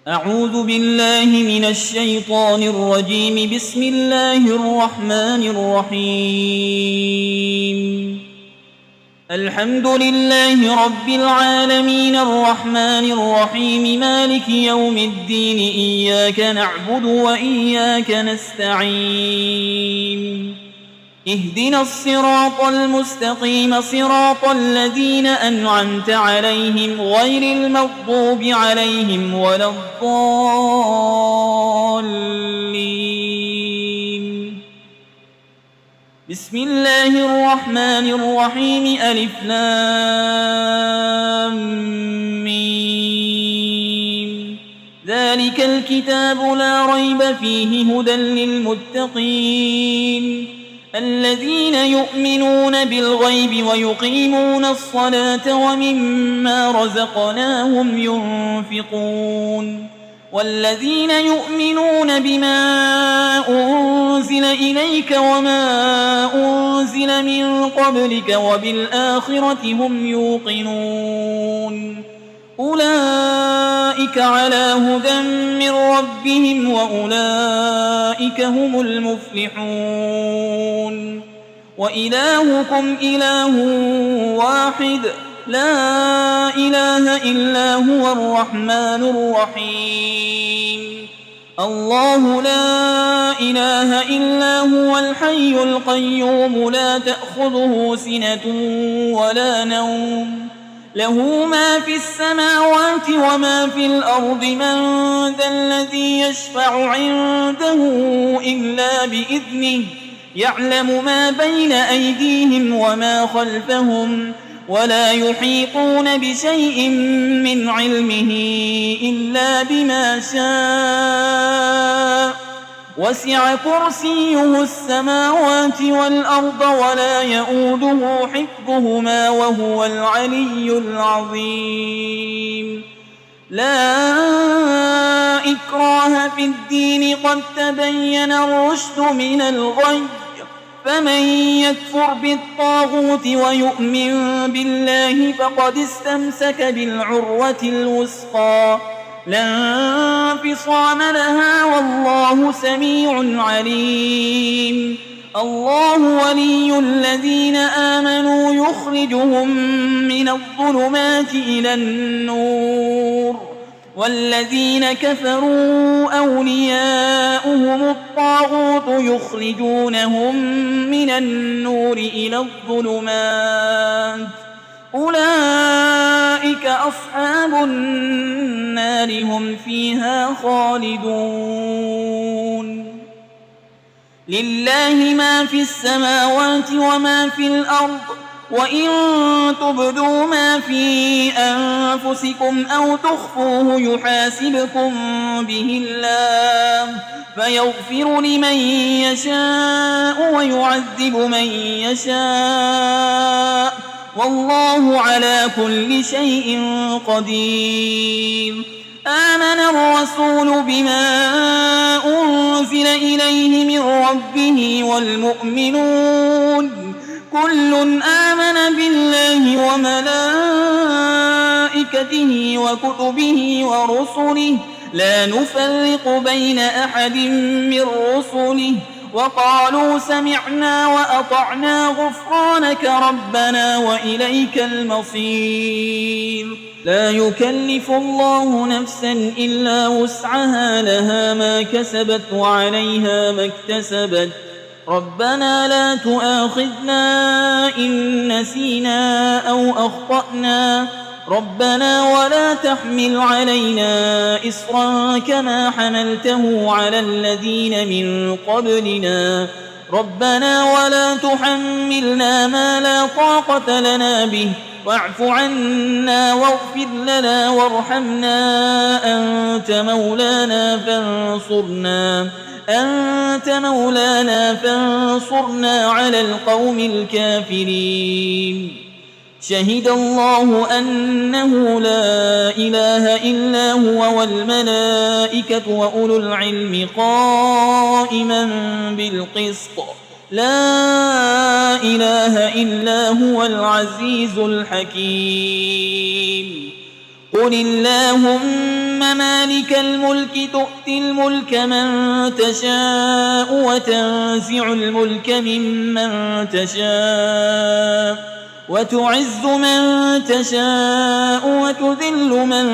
أعوذ بالله من الشيطان الرجيم. بسم الله الرحمن الرحيم. الحمد لله رب العالمين الرحمن الرحيم مالك يوم الدين. إياك نعبد وإياك نستعين. اهدنا الصراط المستقيم صراط الذين أنعمت عليهم غير المغضوب عليهم ولا الضالين. بسم الله الرحمن الرحيم. ألف لام ميم. ذلك الكتاب لا ريب فيه هدى للمتقين الذين يؤمنون بالغيب ويقيمون الصلاة ومما رزقناهم ينفقون والذين يؤمنون بما أنزل إليك وما أنزل من قبلك وبالآخرة هم يوقنون أولئك على هدى من ربهم وأولئك هم المفلحون. وإلهكم إله واحد لا إله إلا هو الرحمن الرحيم. الله لا إله إلا هو الحي القيوم لا تأخذه سنة ولا نوم له ما في السماوات وما في الأرض. من ذا الذي يشفع عنده إلا بإذنه يعلم ما بين أيديهم وما خلفهم ولا يحيطون بشيء من علمه إلا بما شاء. وسع كرسيه السماوات والأرض ولا يؤوده حفظهما وهو العلي العظيم. لا إكراه في الدين قد تبين الرشد من الغي. فمن يكفر بالطاغوت ويؤمن بالله فقد استمسك بالعروة الوثقى لا انفصام لها والله سميع عليم. الله ولي الذين آمنوا يخرجهم من الظلمات إلى النور والذين كفروا أولياؤهم الطاغوت يخرجونهم من النور إلى الظلمات أولئك أصحاب النار هم فيها خالدون. لله ما في السماوات وما في الأرض وإن تبدوا ما في أنفسكم أو تخفوه يحاسبكم به الله فيغفر لمن يشاء ويعذب من يشاء والله على كل شيء قدير. آمن الرسول بما أنزل إليه من ربه والمؤمنون كل آمن بالله وملائكته وكتبه ورسله لا نفرق بين أحد من رسله وقالوا سمعنا وأطعنا غفرانك ربنا وإليك المصير. لا يكلف الله نفسا إلا وسعها لها ما كسبت وعليها ما اكتسبت. ربنا لا تؤاخذنا إن نسينا أو أخطأنا ربنا ولا تحمل علينا إصرا كما حملته على الذين من قبلنا ربنا ولا تحملنا ما لا طاقة لنا به واعف عنا واغفر لنا وارحمنا أنت مولانا فانصرنا على القوم الكافرين. شهد الله أنه لا إله إلا هو والملائكة وأولو العلم قائما بالقسط لا إله إلا هو العزيز الحكيم. قل اللهم مالك الملك تؤتي الملك من تشاء وتنزع الملك ممن تشاء وتعز من تشاء وتذل من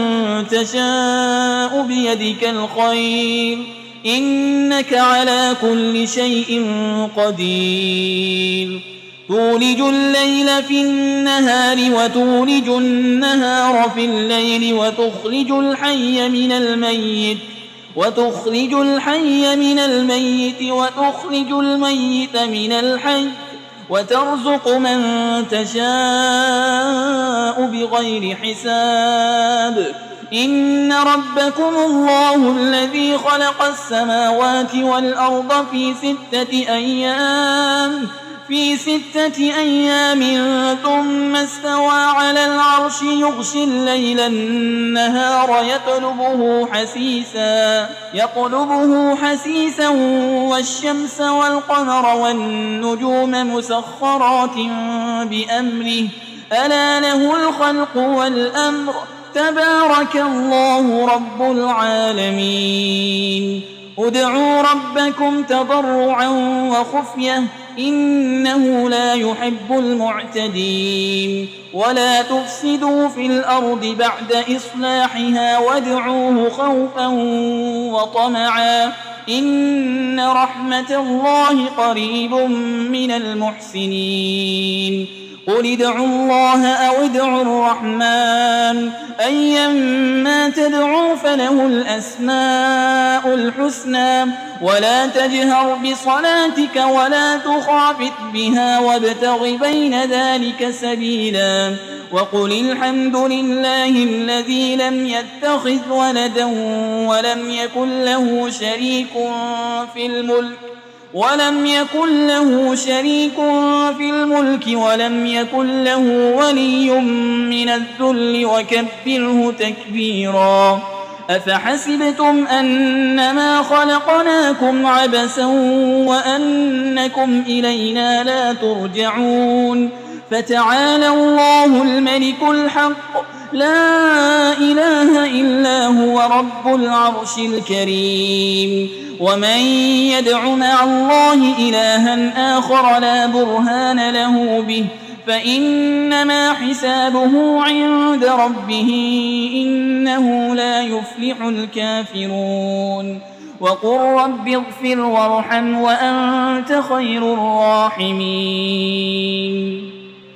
تشاء بيدك الخير إنك على كل شيء قدير تولج الليل في النهار وتولج النهار في الليل وتخرج الحي من الميت وتخرج الميت من الحي وترزق من تشاء بغير حساب إن ربكم الله الذي خلق السماوات والأرض في 6 أيام ثم استوى على العرش يغشي الليل النهار يطلبه حسيسا والشمس والقمر والنجوم مسخرات بأمره ألا له الخلق والأمر تبارك الله رب العالمين ادعوا ربكم تضرعا وخفية إنه لا يحب المعتدين ولا تفسدوا في الأرض بعد إصلاحها وادعوه خوفا وطمعا إن رحمة الله قريب من المحسنين قل ادعوا الله أو ادعوا الرحمن أيما تدعوا فله الأسماء الحسنى ولا تجهر بصلاتك ولا تخافت بها وابتغ بين ذلك سبيلا وقل الحمد لله الذي لم يتخذ ولدا ولم يكن له شريك في الملك ولم يكن له ولي من الذل وكبره تكبيرا أفحسبتم أنما خلقناكم عبثا وأنكم إلينا لا ترجعون فتعالى الله الملك الحق لا إله إلا هو رب العرش الكريم ومن يدع مع الله إلها آخر لا برهان له به فإنما حسابه عند ربه إنه لا يفلح الكافرون وقل رب اغفر وارحم وأنت خير الراحمين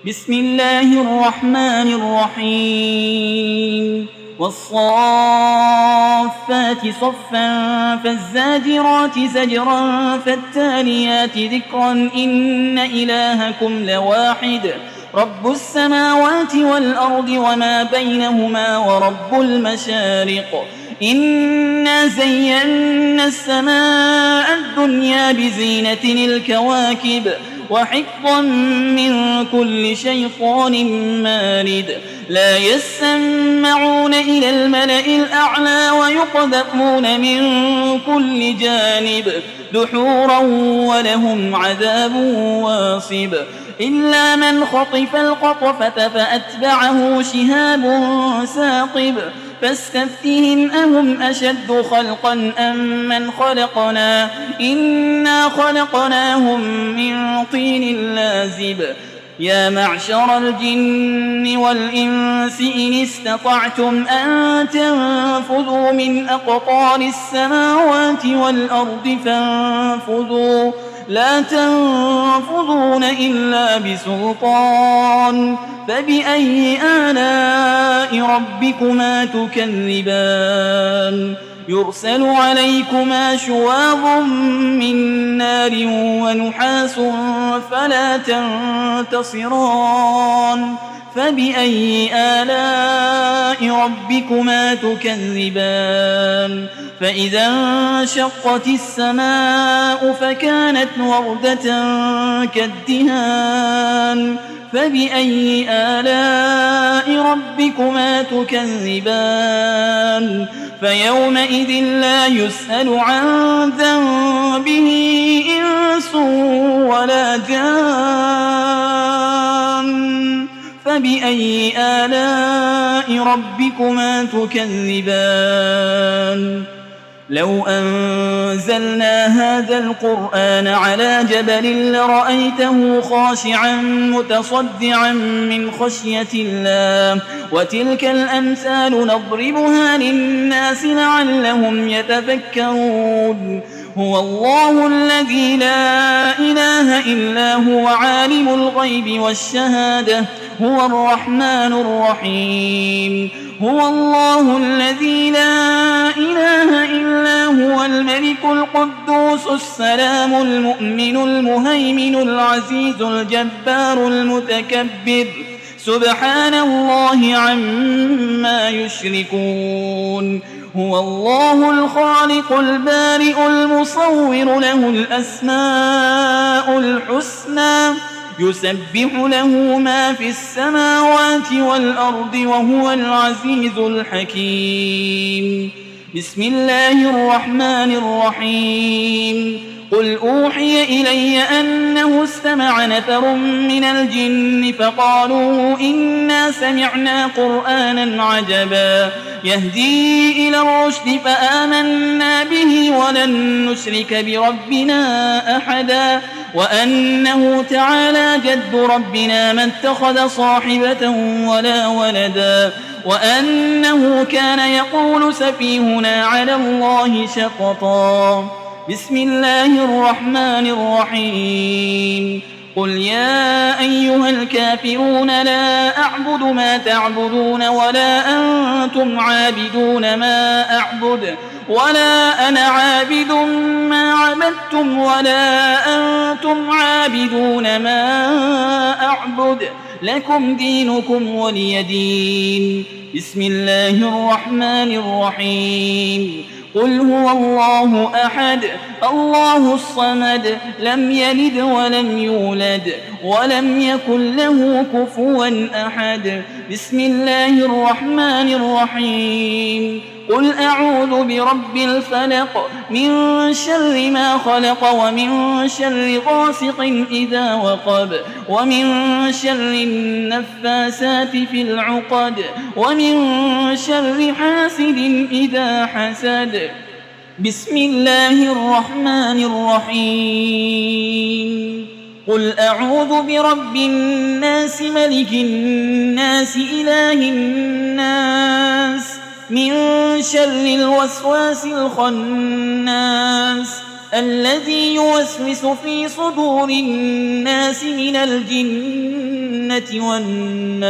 بسم الله الرحمن الرحيم والصافات صفا فالزاجرات زجرا فالتاليات ذكرا إن إلهكم لواحد رب السماوات والأرض وما بينهما ورب المشارق إنا زينا السماء الدنيا بزينة الكواكب وحفظا من كل شيطان مارد لا يسمعون إلى الملأ الأعلى ويقذفون من كل جانب دحورا ولهم عذاب واصب إلا من خطف القطفة فأتبعه شهاب ثاقب فاستفتهم أهم أشد خلقا أم من خلقنا إنا خلقناهم من طين لازب يا معشر الجن والإنس إن استطعتم أن تنفذوا من أقطار السماوات والأرض فانفذوا لا تنفذون إلا بسلطان فبأي آلاء ربكما تكذبان يرسل عليكما شواظ من نار ونحاس فلا تنتصران فبأي آلاء ربكما تكذبان فإذا انشقت السماء فكانت وردة كالدهان فبأي آلاء ربكما تكذبان فيومئذ لا يسأل عن ذنبه إنس ولا جان فبأي آلاء ربكما تكذبان لو أنزلنا هذا القرآن على جبل لرأيته خاشعا متصدعا من خشية الله وتلك الأمثال نضربها للناس لعلهم يتفكرون هو الله الذي لا إله إلا هو عالم الغيب والشهادة هو الرحمن الرحيم هو الله الذي لا إله إلا هو الملك القدوس السلام المؤمن المهيمن العزيز الجبار المتكبر سبحان الله عما يشركون هو الله الخالق البارئ المصور له الأسماء الحسنى يسبح له ما في السماوات والأرض وهو العزيز الحكيم بسم الله الرحمن الرحيم قل أوحي إلي أنه استمع نفر من الجن فقالوا إنا سمعنا قرآنا عجبا يهدي إلى الرشد فآمنا به ولن نشرك بربنا أحدا وأنه تعالى جد ربنا ما اتخذ صاحبة ولا ولدا وأنه كان يقول سفيهنا على الله شططا بسم الله الرحمن الرحيم قل يا أيها الكافرون لا أعبد ما تعبدون ولا أنتم عابدون ما أعبد ولا أنا عابد ما عبدتم ولا أنتم عابدون ما أعبد لكم دينكم ولي دين بسم الله الرحمن الرحيم قل هو الله أحد الله الصمد لم يلد ولم يولد ولم يكن له كفوا أحد بسم الله الرحمن الرحيم قل أعوذ برب الفلق من شر ما خلق ومن شر غاسق إذا وقب ومن شر النفاسات في العقد ومن شر حاسد إذا حسد بسم الله الرحمن الرحيم قل أعوذ برب الناس ملك الناس إله الناس من شر الوسواس الخناس الذي يوسوس في صدور الناس من الجنة والناس